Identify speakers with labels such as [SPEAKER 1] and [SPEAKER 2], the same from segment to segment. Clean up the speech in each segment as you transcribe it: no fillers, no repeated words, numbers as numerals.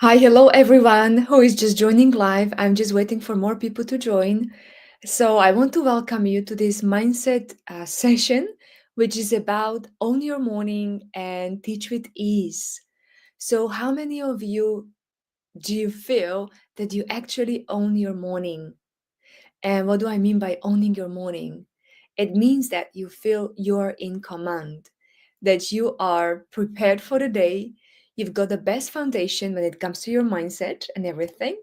[SPEAKER 1] Hi, hello everyone who is just joining live. I'm just waiting for more people to join. So, I want to welcome you to this mindset session, which is about own your morning and teach with ease. So, how many of you do you feel that you actually own your morning? And what do I mean by owning your morning? It means that you feel you're in command, that you are prepared for the day. You've got the best foundation when it comes to your mindset and everything,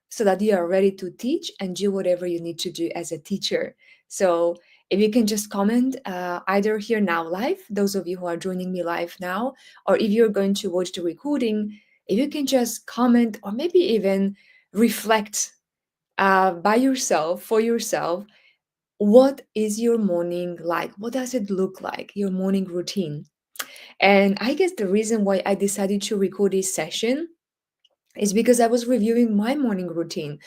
[SPEAKER 1] so that you are ready to teach and do whatever you need to do as a teacher. So, if you can just comment either here now live, those of you who are joining me live now, or if you're going to watch the recording, if you can just comment or maybe even reflect by yourself, for yourself, what is your morning like? What does it look like, your morning routine? And I guess the reason why I decided to record this session is because I was reviewing my morning routine.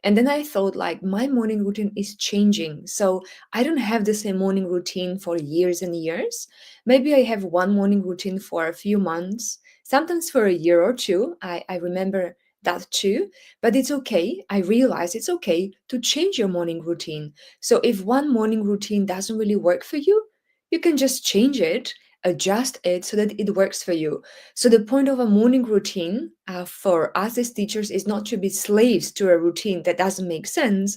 [SPEAKER 1] And then I thought, like, my morning routine is changing. So I don't have the same morning routine for years and years. Maybe I have one morning routine for a few months, sometimes for a year or two. I remember that too. But it's okay. I realize it's okay to change your morning routine. So if one morning routine doesn't really work for you, you can just change it, adjust it so that it works for you. So, the point of a morning routine for us as teachers is not to be slaves to a routine that doesn't make sense,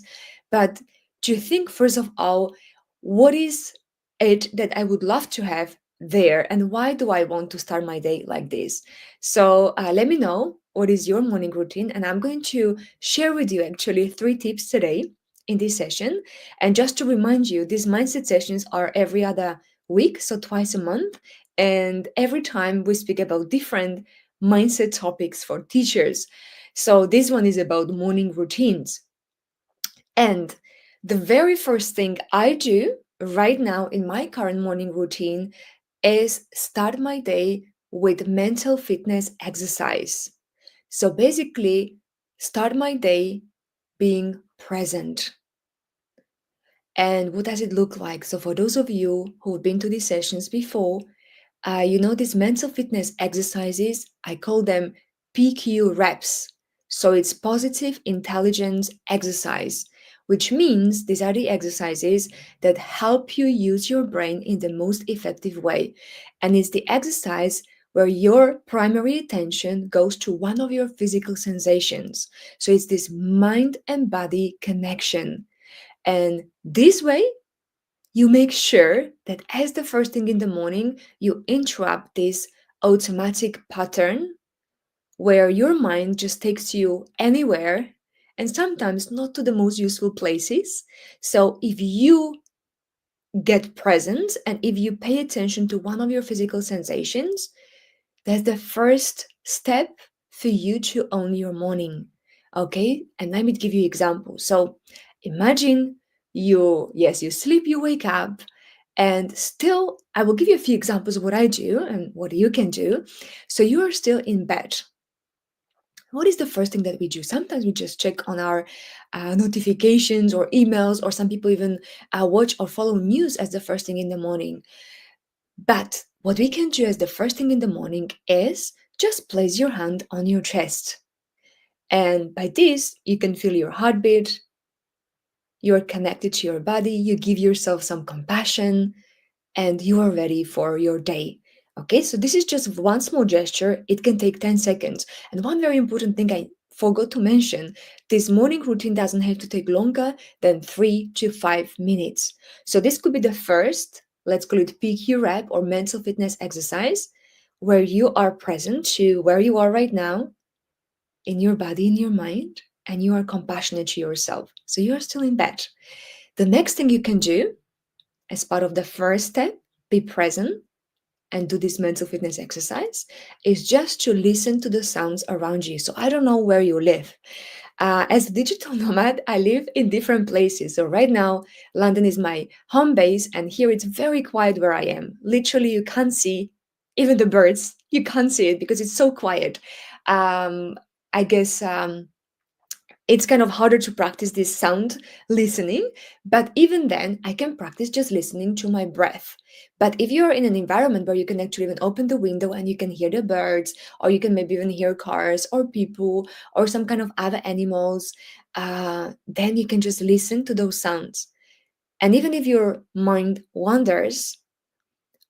[SPEAKER 1] but to think, first of all, what is it that I would love to have there, and why do I want to start my day like this? So, let me know what is your morning routine, and I'm going to share with you actually 3 tips today in this session. And just to remind you, these mindset sessions are every other week, so twice a month, and every time we speak about different mindset topics for teachers. So this one is about morning routines. And the very first thing I do right now in my current morning routine is start my day with mental fitness exercise. So basically, start my day being present. And what does it look like? So, for those of you who've been to these sessions before, these mental fitness exercises, I call them PQ reps. So it's positive intelligence exercise, which means these are the exercises that help you use your brain in the most effective way. And it's the exercise where your primary attention goes to one of your physical sensations. So it's this mind and body connection. And this way, you make sure that as the first thing in the morning, you interrupt this automatic pattern where your mind just takes you anywhere and sometimes not to the most useful places. So if you get present and if you pay attention to one of your physical sensations, that's the first step for you to own your morning. Okay? And let me give you examples. So imagine you sleep, you wake up, and still, I will give you a few examples of what I do and what you can do. So you are still in bed. What is the first thing that we do? Sometimes we just check on our notifications or emails, or some people even watch or follow news as the first thing in the morning. But what we can do as the first thing in the morning is just place your hand on your chest. And by this, you can feel your heartbeat, you're connected to your body, you give yourself some compassion, and you are ready for your day. Okay, so this is just one small gesture. It can take 10 seconds. And one very important thing I forgot to mention, this morning routine doesn't have to take longer than 3 to 5 minutes. So this could be the first, let's call it PQ rep or mental fitness exercise, where you are present to where you are right now in your body, in your mind, and you are compassionate to yourself. So you are still in bed. The next thing you can do as part of the first step, be present and do this mental fitness exercise, is just to listen to the sounds around you. So I don't know where you live. As a digital nomad, I live in different places. So right now, London is my home base, and here it's very quiet where I am. Literally, you can't see even the birds. You can't see it because it's so quiet. Um, I guess It's kind of harder to practice this sound listening, but even then I can practice just listening to my breath. But if you're in an environment where you can actually even open the window and you can hear the birds, or you can maybe even hear cars or people or some kind of other animals, then you can just listen to those sounds. And even if your mind wanders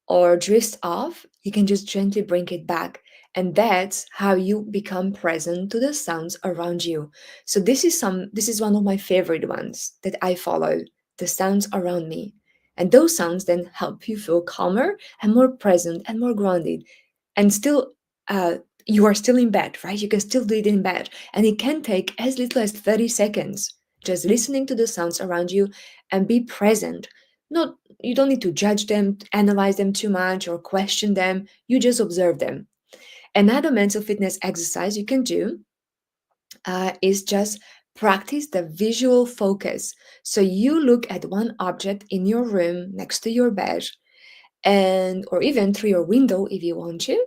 [SPEAKER 1] or drifts off, you can just gently bring it back. And that's how you become present to the sounds around you. So this is one of my favorite ones that I follow, the sounds around me. And those sounds then help you feel calmer and more present and more grounded. And still you are still in bed, right? You can still do it in bed. And it can take as little as 30 seconds, just listening to the sounds around you and be present. Not You don't need to judge them, analyze them too much, or question them. You just observe them. Another mental fitness exercise you can do is just practice the visual focus. So you look at one object in your room next to your bed, and or even through your window if you want to,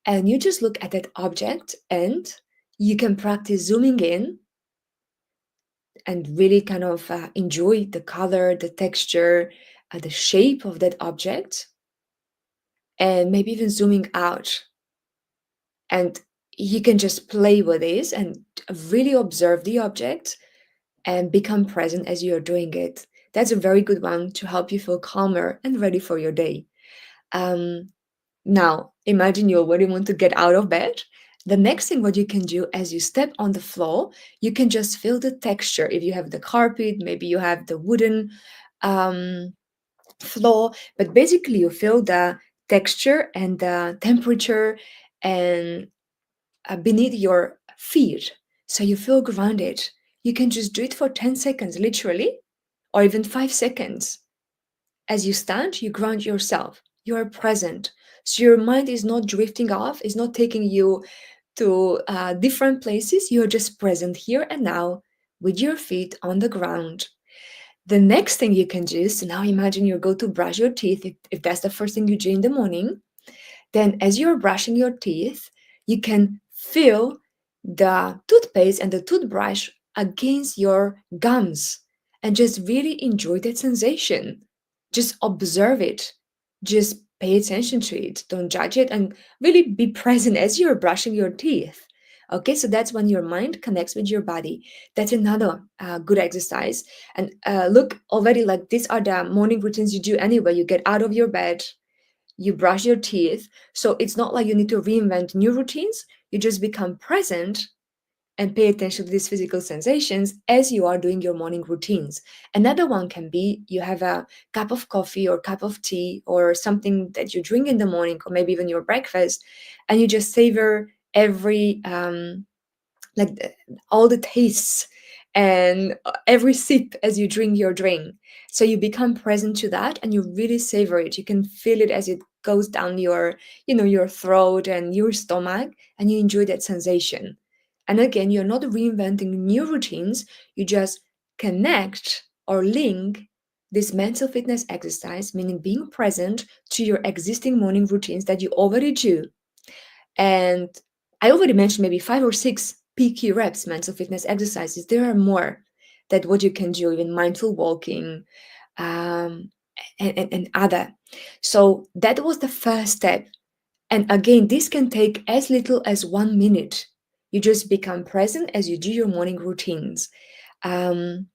[SPEAKER 1] and you just look at that object, and you can practice zooming in and really kind of enjoy the color, the texture, the shape of that object, and maybe even zooming out. And you can just play with this and really observe the object and become present as you're doing it. That's a very good one to help you feel calmer and ready for your day. Um, Now, imagine you already want to get out of bed. The next thing what you can do as you step on the floor, you can just feel the texture. If you have the carpet, maybe you have the wooden um, floor, but basically you feel the texture and the temperature and beneath your feet. So you feel grounded. You can just do it for 10 seconds, literally, or even 5 seconds. As you stand, you ground yourself. You are present. So your mind is not drifting off, is not taking you to different places. You are just present here and now with your feet on the ground. The next thing you can do is, so now imagine you go to brush your teeth, if that's the first thing you do in the morning. Then, as you're brushing your teeth, you can feel the toothpaste and the toothbrush against your gums and just really enjoy that sensation. Just observe it. Just pay attention to it. Don't judge it and really be present as you're brushing your teeth. Okay, so that's when your mind connects with your body. That's another good exercise. And look, already like these are the morning routines you do anyway. You get out of your bed, you brush your teeth. So it's not like you need to reinvent new routines. You just become present and pay attention to these physical sensations as you are doing your morning routines. Another one can be you have a cup of coffee or cup of tea or something that you drink in the morning, or maybe even your breakfast, and you just savor every like all the tastes and every sip as you drink your drink. So you become present to that and you really savor it. You can feel it as it goes down your, your throat and your stomach, and you enjoy that sensation. And again, you're not reinventing new routines, you just connect or link this mental fitness exercise, meaning being present, to your existing morning routines that you already do. And I already mentioned maybe 5 or 6 PQ reps mental fitness exercises. There are more that what you can do, even mindful walking, um, and other. So that was the first step. And again, this can take as little as 1 minute. You just become present as you do your morning routines. Um,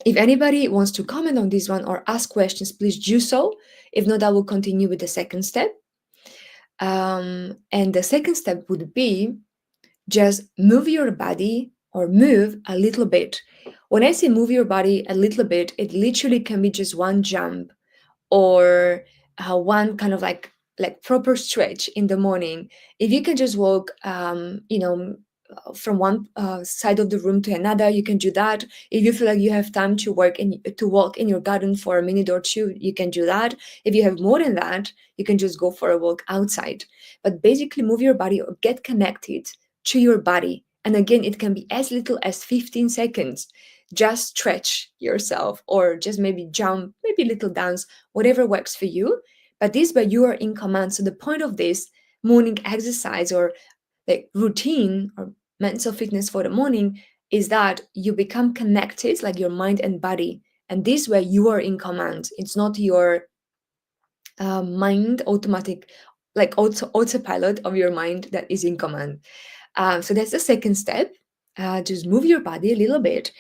[SPEAKER 1] if anybody wants to comment on this one or ask questions, please do so. If not, I will continue with the second step. And the second step would be just move your body or move a little bit. When I say move your body a little bit, it literally can be just one jump or one kind of like proper stretch in the morning. If you can just walk, from one side of the room to another, you can do that. If you feel like you have time to walk in your garden for a minute or two, you can do that. If you have more than that, you can just go for a walk outside. But basically, move your body or get connected to your body. And again, it can be as little as 15 seconds. Just stretch yourself or just maybe jump, maybe little dance, whatever works for you. But this way you are in command. So the point of this morning exercise or like routine or mental fitness for the morning is that you become connected, like your mind and body. And this way you are in command. It's not your mind automatic, like autopilot of your mind that is in command. So that's the second step. Just move your body a little bit.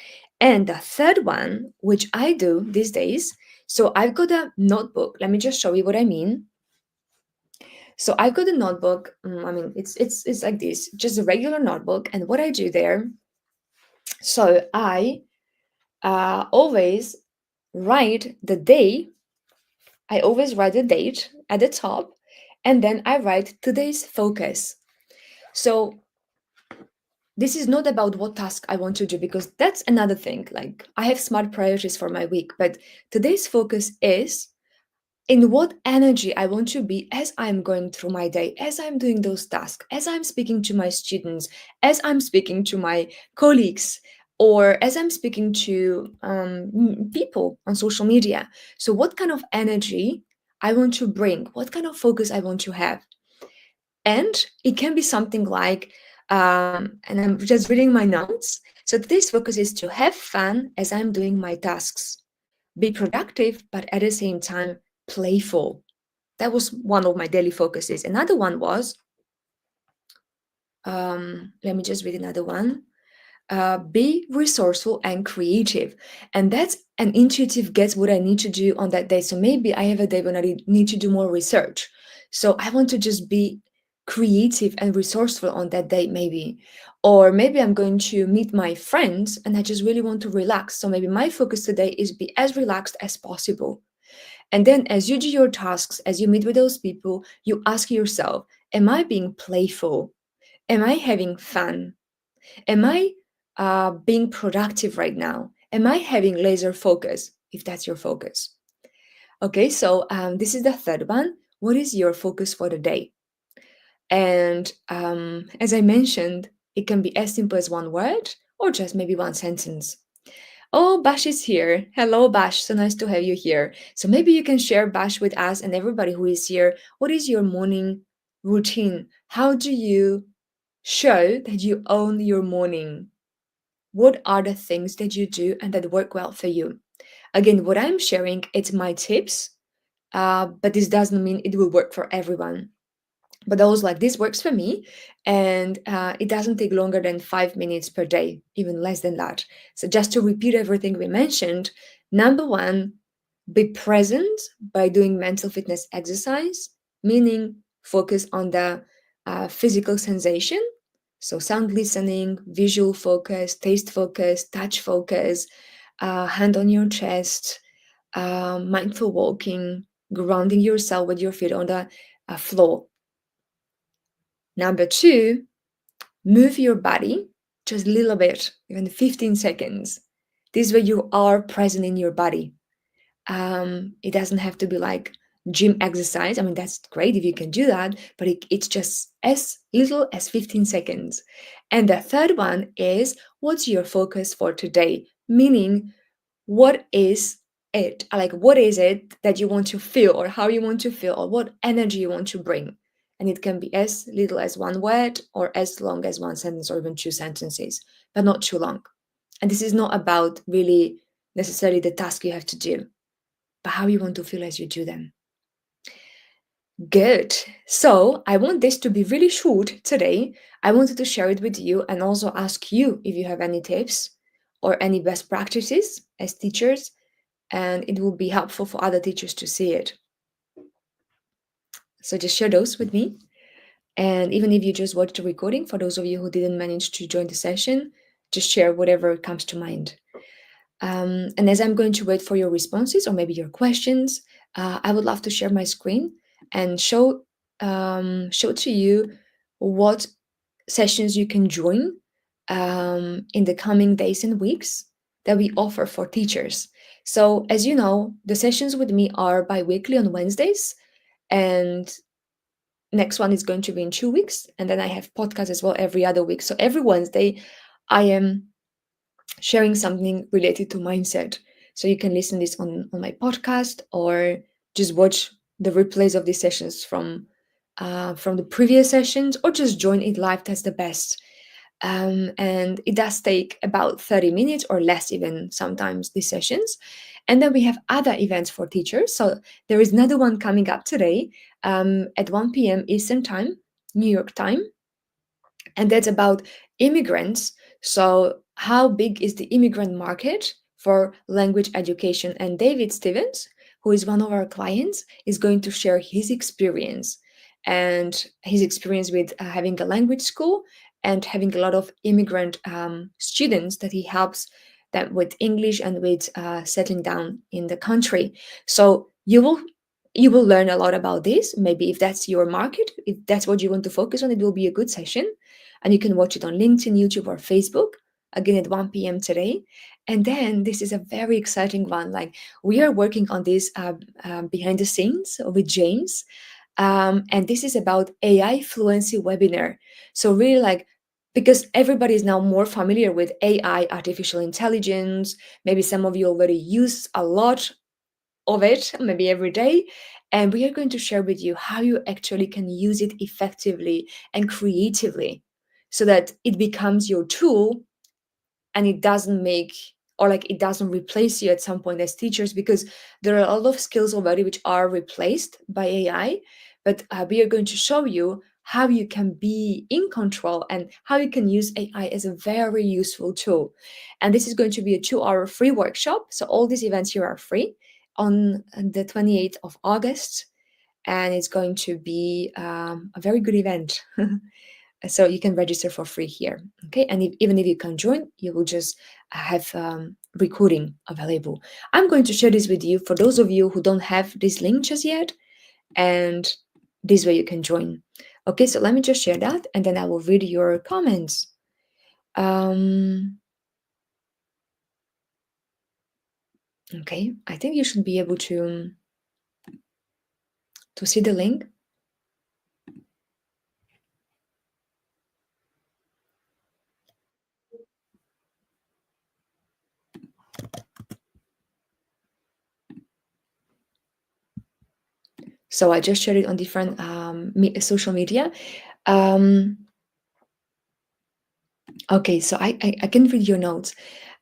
[SPEAKER 1] And the third one, which I do these days, so I've got a notebook. Let me just show you what I mean. So I've got a notebook. I mean, it's like this, just a regular notebook. And what I do there, so I always write the day. I always write the date at the top, and then I write today's focus. So this is not about what task I want to do, because that's another thing. Like, I have smart priorities for my week, but today's focus is in what energy I want to be as I'm going through my day, as I'm doing those tasks, as I'm speaking to my students, as I'm speaking to my colleagues, or as I'm speaking to people on social media. So, what kind of energy I want to bring, what kind of focus I want to have. And it can be something like, and I'm just reading my notes. So, today's focus is to have fun as I'm doing my tasks, be productive, but at the same time, playful. That was one of my daily focuses. Another one was, let me just read another one. Be resourceful and creative. And that's an intuitive guess what I need to do on that day. So maybe I have a day when I need to do more research. So I want to just be creative and resourceful on that day, maybe. Or maybe I'm going to meet my friends and I just really want to relax. So maybe my focus today is be as relaxed as possible. And then as you do your tasks, as you meet with those people, you ask yourself, am I being playful? Am I having fun? Am I being productive right now? Am I having laser focus, if that's your focus? Okay, so this is the third one. What is your focus for the day? And as I mentioned, it can be as simple as one word or just maybe one sentence. Oh, Bash is here. Hello, Bash. So nice to have you here. So maybe you can share, Bash, with us and everybody who is here. What is your morning routine? How do you show that you own your morning? What are the things that you do and that work well for you? Again, what I'm sharing, it's my tips, but this doesn't mean it will work for everyone. But I was like, this works for me, and it doesn't take longer than 5 minutes per day, even less than that. So just to repeat everything we mentioned, number one, be present by doing mental fitness exercise, meaning focus on the physical sensation. So sound listening, visual focus, taste focus, touch focus, hand on your chest, mindful walking, grounding yourself with your feet on the floor. Number two, move your body just a little bit, even 15 seconds. This way you are present in your body. It doesn't have to be like gym exercise. I mean, that's great if you can do that, but it's just as little as 15 seconds. And the third one is, what's your focus for today? Meaning, what is it? Like, what is it that you want to feel, or how you want to feel, or what energy you want to bring? And it can be as little as one word or as long as one sentence or even two sentences, but not too long. And this is not about really necessarily the task you have to do, but how you want to feel as you do them. Good. So I want this to be really short today. I wanted to share it with you and also ask you if you have any tips or any best practices as teachers, and it will be helpful for other teachers to see it. So just share those with me. And even if you just watched the recording, for those of you who didn't manage to join the session, just share whatever comes to mind. And as I'm going to wait for your responses or maybe your questions, I would love to share my screen and show to you what sessions you can join in the coming days and weeks that we offer for teachers. So, as you know, the sessions with me are bi-weekly on Wednesdays, and next one is going to be in 2 weeks. And then I have podcasts as well every other week. So every Wednesday, I am sharing something related to mindset. So you can listen this on my podcast or just watch the replays of these sessions from the previous sessions, or just join it live. That's the best. And it does take about 30 minutes or less, even sometimes, these sessions. And then we have other events for teachers. So there is another one coming up today at 1 p.m. Eastern Time, New York time, and that's about immigrants. So, how big is the immigrant market for language education? And David Stevens, who is one of our clients, is going to share his experience and his experience with having a language school and having a lot of immigrant students that he helps them with English and with settling down in the country. So you will learn a lot about this. Maybe if that's your market, if that's what you want to focus on, it will be a good session, and you can watch it on LinkedIn, YouTube, or Facebook, again at 1 p.m. today. And then this is a very exciting one. Like, we are working on this behind the scenes with James. And this is about AI fluency webinar. So, really, like, because everybody is now more familiar with AI, artificial intelligence. Maybe some of you already use a lot of it, maybe every day. And we are going to share with you how you actually can use it effectively and creatively so that it becomes your tool, and it doesn't make, or like, it doesn't replace you at some point as teachers, because there are a lot of skills already which are replaced by AI. But we are going to show you how you can be in control and how you can use AI as a very useful tool. And this is going to be a 2-hour free workshop. So all these events here are free on the 28th of August, and it's going to be a very good event. So you can register for free here. Okay, and even if you can join, you will just have recording available. I'm going to share this with you for those of you who don't have this link just yet, and this way you can join. Okay, so let me just share that, and then I will read your comments. Okay, I think you should be able to see the link. So I just shared it on different social media. Um, okay, so I can read your notes.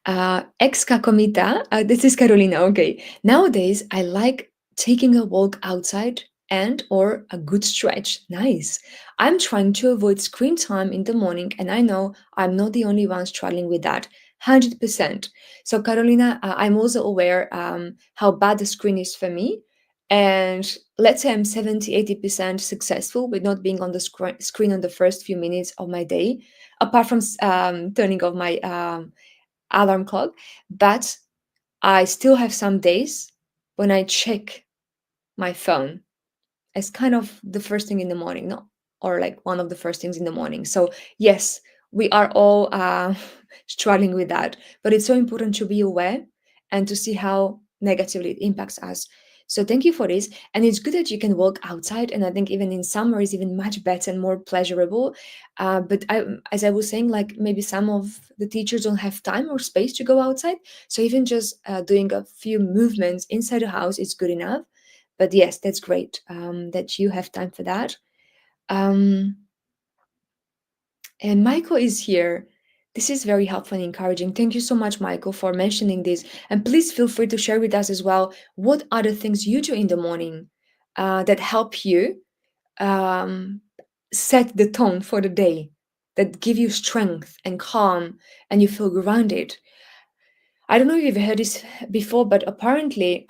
[SPEAKER 1] Ex Cacomita, this is Carolina. Okay, nowadays I like taking a walk outside and or a good stretch. Nice. I'm trying to avoid screen time in the morning, and I know I'm not the only one struggling with that. 100%. So, Carolina, I'm also aware how bad the screen is for me. And let's say I'm 70-80% successful with not being on the screen on the first few minutes of my day, apart from turning off my alarm clock. But I still have some days when I check my phone as kind of the first thing in the morning, no, or like one of the first things in the morning. So yes, we are all struggling with that, but it's so important to be aware and to see how negatively it impacts us. So thank you for this, and it's good that you can walk outside. And I think even in summer is even much better and more pleasurable. But as I was saying, like, maybe some of the teachers don't have time or space to go outside. So even just doing a few movements inside the house is good enough. But yes, that's great that you have time for that. Um, and Michael is here. This is very helpful and encouraging. Thank you so much, Michael, for mentioning this. And please feel free to share with us as well what are the things you do in the morning that help you um, set the tone for the day, that give you strength and calm, and you feel grounded. I don't know if you've heard this before, but apparently,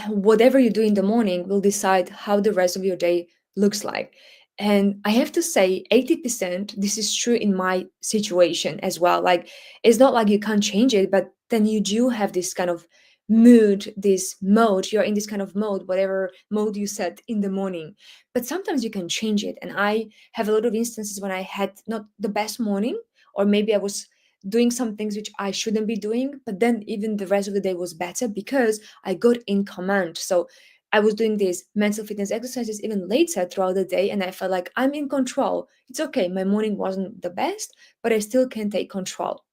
[SPEAKER 1] whatever you do in the morning will decide how the rest of your day looks like. And I have to say, 80%, this is true in my situation as well. Like, it's not like you can't change it, but then you do have this kind of mood, this mode. You're in this kind of mode, whatever mode you set in the morning. But sometimes you can change it. And I have a lot of instances when I had not the best morning, or maybe I was doing some things which I shouldn't be doing, but then even the rest of the day was better because I got in command. So I was doing these mental fitness exercises even later throughout the day, and I felt like I'm in control. It's okay. My morning wasn't the best, but I still can take control.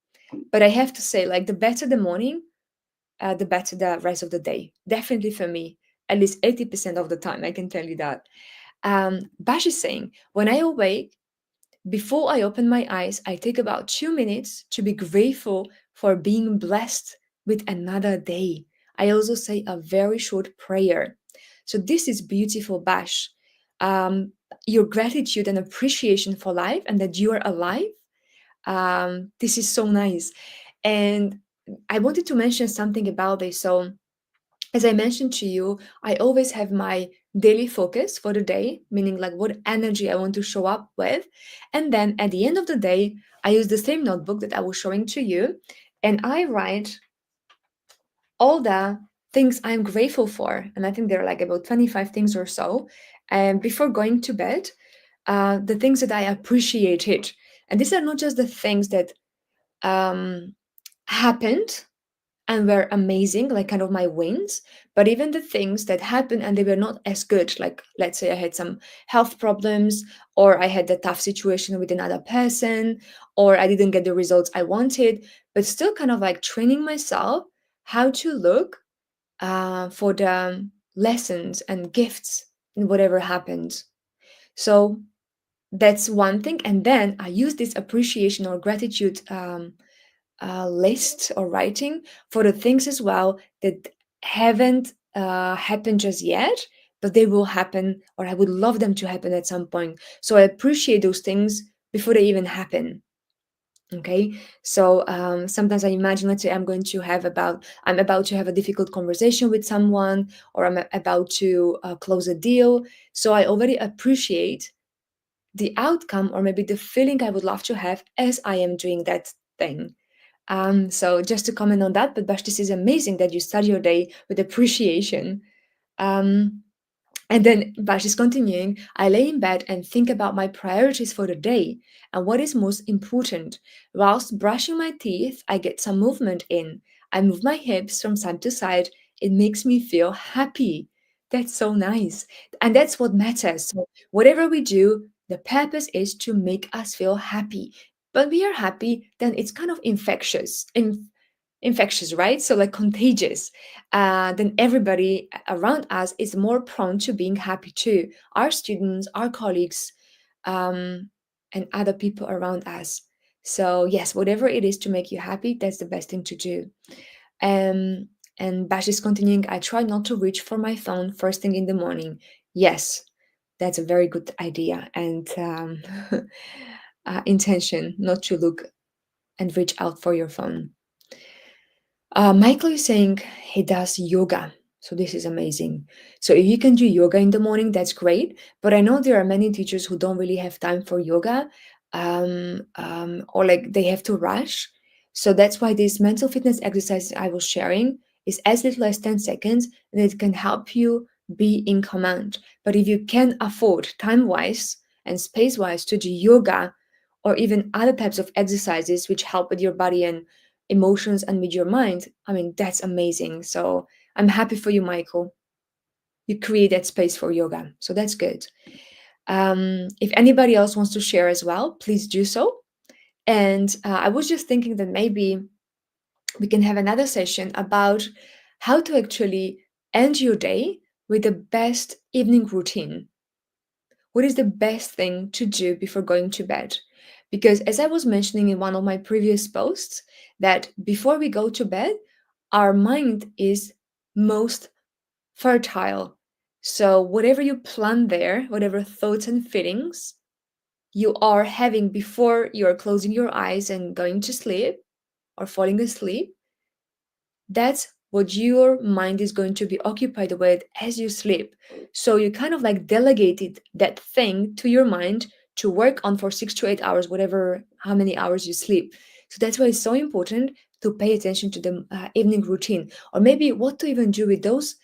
[SPEAKER 1] But I have to say, like, the better the morning, the better the rest of the day. Definitely for me, at least 80% of the time, I can tell you that. Bash is saying, when I awake, Before I open my eyes, I take about 2 minutes to be grateful for being blessed with another day. I also say a very short prayer. So this is beautiful, Bash. Um, your gratitude and appreciation for life and that you are alive. This is so nice. And I wanted to mention something about this. So as I mentioned to you, I always have my daily focus for the day, meaning like what energy I want to show up with. And then at the end of the day, I use the same notebook that I was showing to you, and I write all the things I'm grateful for. And I think there are like about 25 things or so. And before going to bed, the things that I appreciated. And these are not just the things that um, happened and were amazing, like kind of my wins, but even the things that happened and they were not as good, like let's say I had some health problems, or I had a tough situation with another person, or I didn't get the results I wanted, but still kind of like training myself how to look for the lessons and gifts in whatever happened. So that's one thing. And then I use this appreciation or gratitude list or writing for the things as well that haven't happened just yet, but they will happen, or I would love them to happen at some point. So I appreciate those things before they even happen. Okay, so sometimes I imagine, let's say I'm about to have a difficult conversation with someone, or I'm about to close a deal. So I already appreciate the outcome, or maybe the feeling I would love to have as I am doing that thing. So just to comment on that, but Bash, this is amazing that you start your day with appreciation. Um, and then Bash is continuing. I lay in bed and think about my priorities for the day and what is most important. Whilst brushing my teeth, I get some movement in. I move my hips from side to side. It makes me feel happy. That's so nice. And that's what matters. So whatever we do, the purpose is to make us feel happy. When we are happy, then it's kind of infectious, right? So like contagious. Then everybody around us is more prone to being happy too. Our students, our colleagues, and other people around us. So yes, whatever it is to make you happy, that's the best thing to do. Um, and Bash is continuing. I try not to reach for my phone first thing in the morning. Yes, that's a very good idea and intention not to look and reach out for your phone. Michael is saying he does yoga. So this is amazing. So if you can do yoga in the morning, that's great. But I know there are many teachers who don't really have time for yoga, or like they have to rush. So that's why this mental fitness exercise I was sharing is as little as 10 seconds, and it can help you be in command. But if you can afford time-wise and space-wise to do yoga or even other types of exercises which help with your body and emotions and with your mind, I mean, that's amazing. So I'm happy for you, Michael. You create that space for yoga. So that's good. If anybody else wants to share as well, please do so. And I was just thinking that maybe we can have another session about how to actually end your day with the best evening routine. What is the best thing to do before going to bed? Because as I was mentioning in one of my previous posts, that before we go to bed, our mind is most fertile. So whatever you plan there, whatever thoughts and feelings you are having before you're closing your eyes and going to sleep or falling asleep, that's what your mind is going to be occupied with as you sleep. So you kind of like delegated that thing to your mind to work on for 6 to 8 hours, whatever, how many hours you sleep. So that's why it's so important to pay attention to the evening routine, or maybe what to even do with those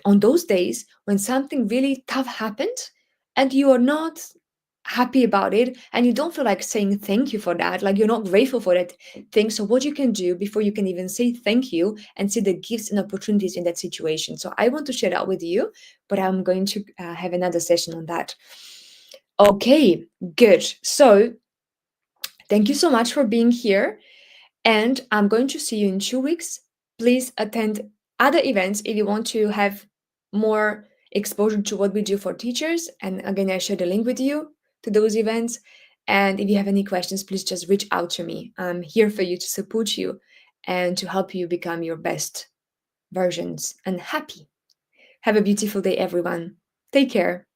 [SPEAKER 1] on those days when something really tough happened and you are not happy about it and you don't feel like saying thank you for that, like you're not grateful for that thing. So what you can do before you can even say thank you and see the gifts and opportunities in that situation. So I want to share that with you, but I'm going to have another session on that. Okay, good. So thank you so much for being here, and I'm going to see you in 2 weeks. Please attend other events if you want to have more exposure to what we do for teachers. And again, I share the link with you to those events. And if you have any questions, please just reach out to me. I'm here for you to support you and to help you become your best versions and happy. Have a beautiful day, everyone. Take care.